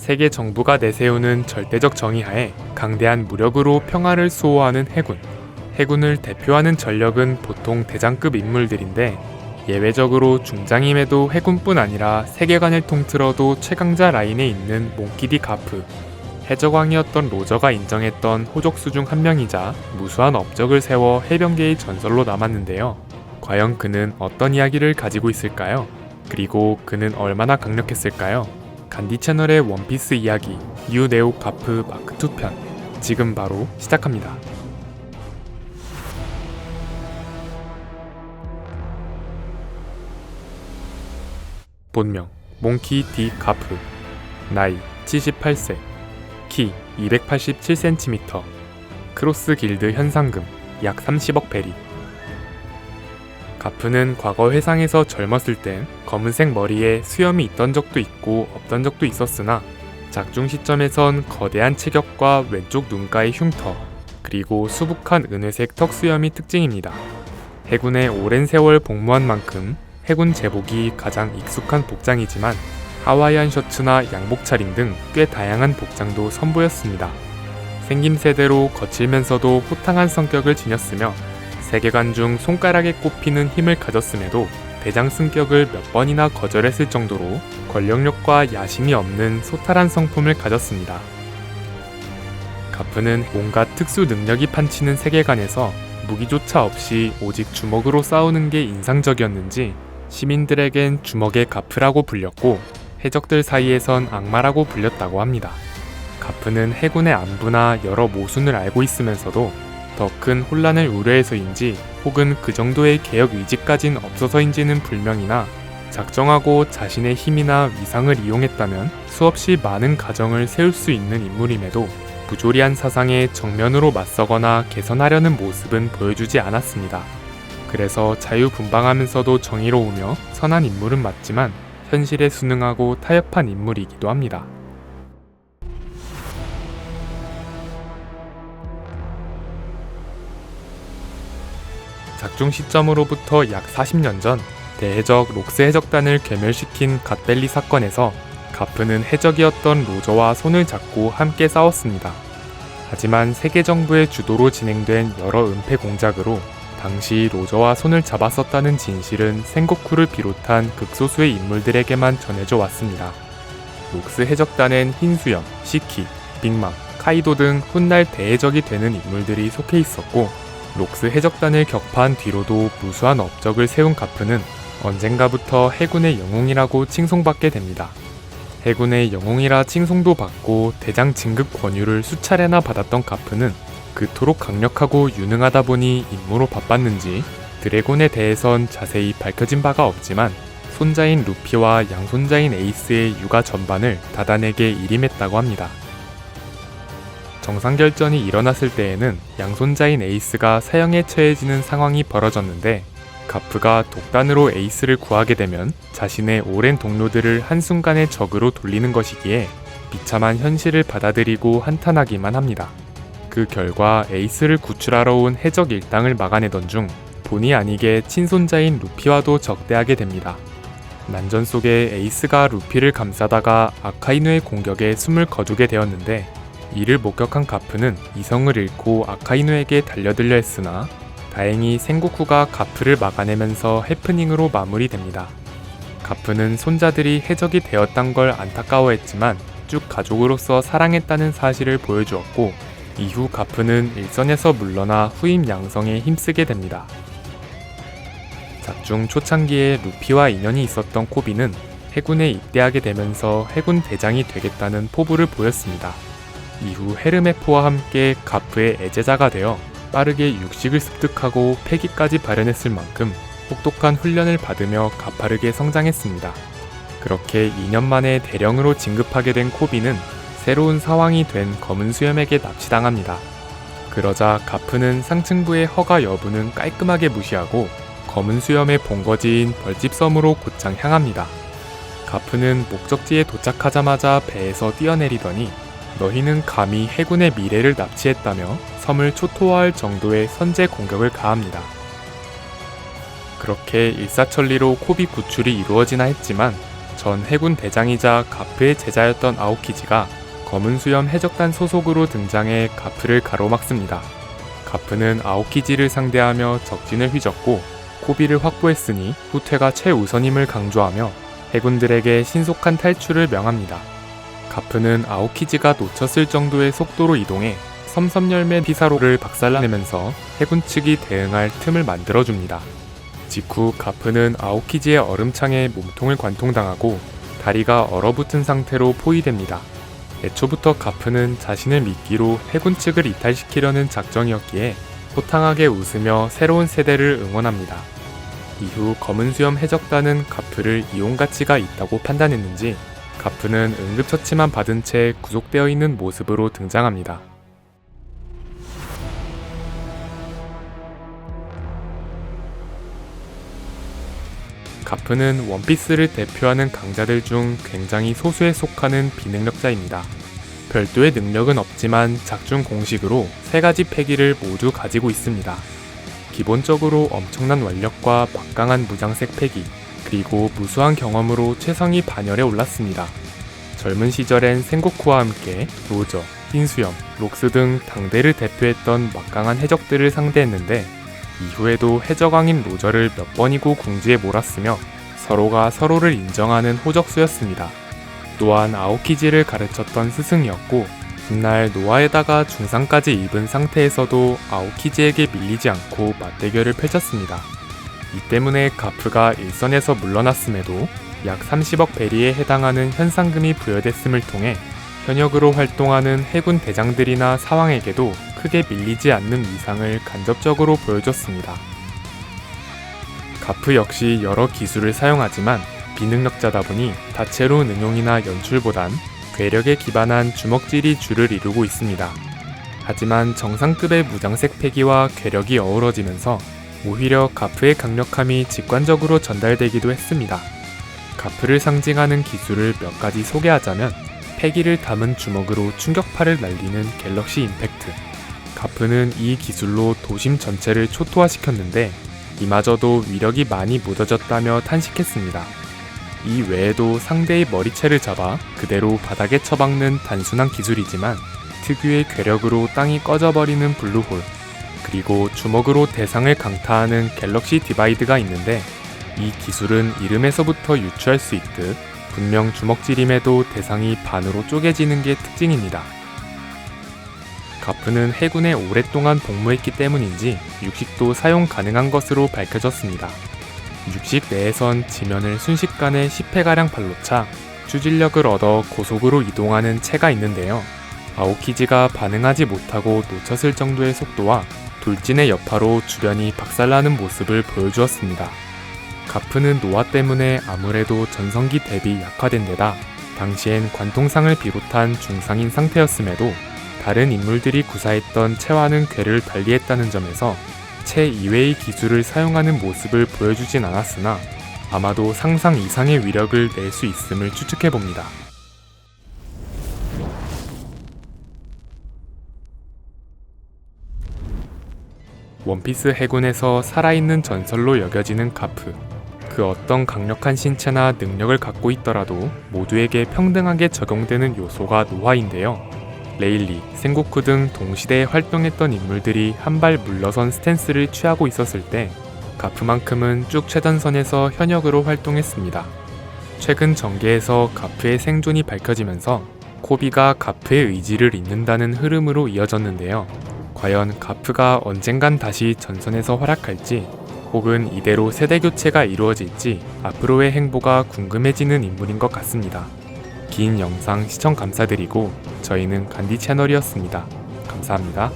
세계 정부가 내세우는 절대적 정의하에 강대한 무력으로 평화를 수호하는 해군. 해군을 대표하는 전력은 보통 대장급 인물들인데 예외적으로 중장임에도 해군뿐 아니라 세계관을 통틀어도 최강자 라인에 있는 몽키디 가프. 해적왕이었던 로저가 인정했던 호족수 중 한 명이자 무수한 업적을 세워 해병계의 전설로 남았는데요. 과연 그는 어떤 이야기를 가지고 있을까요? 그리고 그는 얼마나 강력했을까요? 간디 채널의 원피스 이야기 뉴 네오 가프 마크 2편 지금 바로 시작합니다. 본명 몽키 디 가프. 나이 78세. 키 287cm. 크로스 길드 현상금 약 30억 베리. 가프는 과거 회상에서 젊었을 땐 검은색 머리에 수염이 있던 적도 있고 없던 적도 있었으나 작중 시점에선 거대한 체격과 왼쪽 눈가의 흉터, 그리고 수북한 은회색 턱수염이 특징입니다. 해군에 오랜 세월 복무한 만큼 해군 제복이 가장 익숙한 복장이지만 하와이안 셔츠나 양복 차림 등 꽤 다양한 복장도 선보였습니다. 생김새대로 거칠면서도 호탕한 성격을 지녔으며 세계관 중 손가락에 꼽히는 힘을 가졌음에도 대장 승격을 몇 번이나 거절했을 정도로 권력력과 야심이 없는 소탈한 성품을 가졌습니다. 가프는 온갖 특수 능력이 판치는 세계관에서 무기조차 없이 오직 주먹으로 싸우는 게 인상적이었는지 시민들에겐 주먹의 가프라고 불렸고 해적들 사이에선 악마라고 불렸다고 합니다. 가프는 해군의 안부나 여러 모순을 알고 있으면서도 더 큰 혼란을 우려해서인지 혹은 그 정도의 개혁 의지까진 없어서인지는 불명이나 작정하고 자신의 힘이나 위상을 이용했다면 수없이 많은 가정을 세울 수 있는 인물임에도 부조리한 사상에 정면으로 맞서거나 개선하려는 모습은 보여주지 않았습니다. 그래서 자유분방하면서도 정의로우며 선한 인물은 맞지만 현실에 순응하고 타협한 인물이기도 합니다. 작중 시점으로부터 약 40년 전 대해적 록스 해적단을 괴멸시킨 갓벨리 사건에서 가프는 해적이었던 로저와 손을 잡고 함께 싸웠습니다. 하지만 세계 정부의 주도로 진행된 여러 은폐 공작으로 당시 로저와 손을 잡았었다는 진실은 생고쿠를 비롯한 극소수의 인물들에게만 전해져 왔습니다. 록스 해적단엔 흰수염, 시키, 빅맘, 카이도 등 훗날 대해적이 되는 인물들이 속해 있었고 록스 해적단을 격파한 뒤로도 무수한 업적을 세운 가프는 언젠가부터 해군의 영웅이라고 칭송받게 됩니다. 해군의 영웅이라 칭송도 받고 대장 진급 권유를 수차례나 받았던 가프는 그토록 강력하고 유능하다 보니 임무로 바빴는지 드래곤에 대해선 자세히 밝혀진 바가 없지만 손자인 루피와 양손자인 에이스의 육아 전반을 다단에게 일임했다고 합니다. 정상결전이 일어났을 때에는 양손자인 에이스가 사형에 처해지는 상황이 벌어졌는데 가프가 독단으로 에이스를 구하게 되면 자신의 오랜 동료들을 한순간에 적으로 돌리는 것이기에 비참한 현실을 받아들이고 한탄하기만 합니다. 그 결과 에이스를 구출하러 온 해적 일당을 막아내던 중 본의 아니게 친손자인 루피와도 적대하게 됩니다. 난전 속에 에이스가 루피를 감싸다가 아카이누의 공격에 숨을 거두게 되었는데 이를 목격한 가프는 이성을 잃고 아카이누에게 달려들려 했으나 다행히 생고쿠가 가프를 막아내면서 해프닝으로 마무리됩니다. 가프는 손자들이 해적이 되었단 걸 안타까워했지만 쭉 가족으로서 사랑했다는 사실을 보여주었고 이후 가프는 일선에서 물러나 후임 양성에 힘쓰게 됩니다. 작중 초창기에 루피와 인연이 있었던 코비는 해군에 입대하게 되면서 해군 대장이 되겠다는 포부를 보였습니다. 이후 헤르메포와 함께 가프의 애제자가 되어 빠르게 육식을 습득하고 패기까지 발현했을 만큼 혹독한 훈련을 받으며 가파르게 성장했습니다. 그렇게 2년 만에 대령으로 진급하게 된 코비는 새로운 사왕이 된 검은 수염에게 납치당합니다. 그러자 가프는 상층부의 허가 여부는 깔끔하게 무시하고 검은 수염의 본거지인 벌집섬으로 곧장 향합니다. 가프는 목적지에 도착하자마자 배에서 뛰어내리더니 너희는 감히 해군의 미래를 납치했다며 섬을 초토화할 정도의 선제 공격을 가합니다. 그렇게 일사천리로 코비 구출이 이루어지나 했지만 전 해군 대장이자 가프의 제자였던 아오키지가 검은 수염 해적단 소속으로 등장해 가프를 가로막습니다. 가프는 아오키지를 상대하며 적진을 휘젓고 코비를 확보했으니 후퇴가 최우선임을 강조하며 해군들에게 신속한 탈출을 명합니다. 가프는 아오키지가 놓쳤을 정도의 속도로 이동해 섬섬열매 피사로를 박살내면서 해군 측이 대응할 틈을 만들어줍니다. 직후 가프는 아오키지의 얼음창에 몸통을 관통당하고 다리가 얼어붙은 상태로 포위됩니다. 애초부터 가프는 자신을 미끼로 해군 측을 이탈시키려는 작정이었기에 호탕하게 웃으며 새로운 세대를 응원합니다. 이후 검은 수염 해적단은 가프를 이용 가치가 있다고 판단했는지 가프는 응급처치만 받은 채 구속되어 있는 모습으로 등장합니다. 가프는 원피스를 대표하는 강자들 중 굉장히 소수에 속하는 비능력자입니다. 별도의 능력은 없지만 작중 공식으로 3가지 패기를 모두 가지고 있습니다. 기본적으로 엄청난 완력과 막강한 무장색 패기, 그리고 무수한 경험으로 최상위 반열에 올랐습니다. 젊은 시절엔 생고쿠와 함께 로저, 흰수염, 록스 등 당대를 대표했던 막강한 해적들을 상대했는데 이후에도 해적왕인 로저를 몇 번이고 궁지에 몰았으며 서로가 서로를 인정하는 호적수였습니다. 또한 아오키지를 가르쳤던 스승이었고 훗날 노아에다가 중상까지 입은 상태에서도 아오키지에게 밀리지 않고 맞대결을 펼쳤습니다. 이 때문에 가프가 일선에서 물러났음에도 약 30억 베리에 해당하는 현상금이 부여됐음을 통해 현역으로 활동하는 해군 대장들이나 사왕에게도 크게 밀리지 않는 위상을 간접적으로 보여줬습니다. 가프 역시 여러 기술을 사용하지만 비능력자다 보니 다채로운 응용이나 연출보단 괴력에 기반한 주먹질이 주를 이루고 있습니다. 하지만 정상급의 무장색 패기와 괴력이 어우러지면서 오히려 가프의 강력함이 직관적으로 전달되기도 했습니다. 가프를 상징하는 기술을 몇 가지 소개하자면 패기를 담은 주먹으로 충격파를 날리는 갤럭시 임팩트. 가프는 이 기술로 도심 전체를 초토화시켰는데 이마저도 위력이 많이 묻어졌다며 탄식했습니다. 이 외에도 상대의 머리채를 잡아 그대로 바닥에 처박는 단순한 기술이지만 특유의 괴력으로 땅이 꺼져버리는 블루홀, 그리고 주먹으로 대상을 강타하는 갤럭시 디바이드가 있는데 이 기술은 이름에서부터 유추할 수 있듯 분명 주먹질임에도 대상이 반으로 쪼개지는 게 특징입니다. 가프는 해군에 오랫동안 복무했기 때문인지 육식도 사용 가능한 것으로 밝혀졌습니다. 육식 내에선 지면을 순식간에 10회가량 발로 차 추진력을 얻어 고속으로 이동하는 채가 있는데요. 아오키지가 반응하지 못하고 놓쳤을 정도의 속도와 돌진의 여파로 주변이 박살나는 모습을 보여주었습니다. 가프는 노화 때문에 아무래도 전성기 대비 약화된 데다 당시엔 관통상을 비롯한 중상인 상태였음에도 다른 인물들이 구사했던 채와는 궤를 달리했다는 점에서 채 이외의 기술을 사용하는 모습을 보여주진 않았으나 아마도 상상 이상의 위력을 낼 수 있음을 추측해봅니다. 원피스 해군에서 살아있는 전설로 여겨지는 가프. 그 어떤 강력한 신체나 능력을 갖고 있더라도 모두에게 평등하게 적용되는 요소가 노화인데요. 레일리, 생고쿠 등 동시대에 활동했던 인물들이 한 발 물러선 스탠스를 취하고 있었을 때 가프만큼은 쭉 최전선에서 현역으로 활동했습니다. 최근 전개에서 가프의 생존이 밝혀지면서 코비가 가프의 의지를 잇는다는 흐름으로 이어졌는데요. 과연 가프가 언젠간 다시 전선에서 활약할지 혹은 이대로 세대교체가 이루어질지 앞으로의 행보가 궁금해지는 인물인 것 같습니다. 긴 영상 시청 감사드리고 저희는 간디 채널이었습니다. 감사합니다.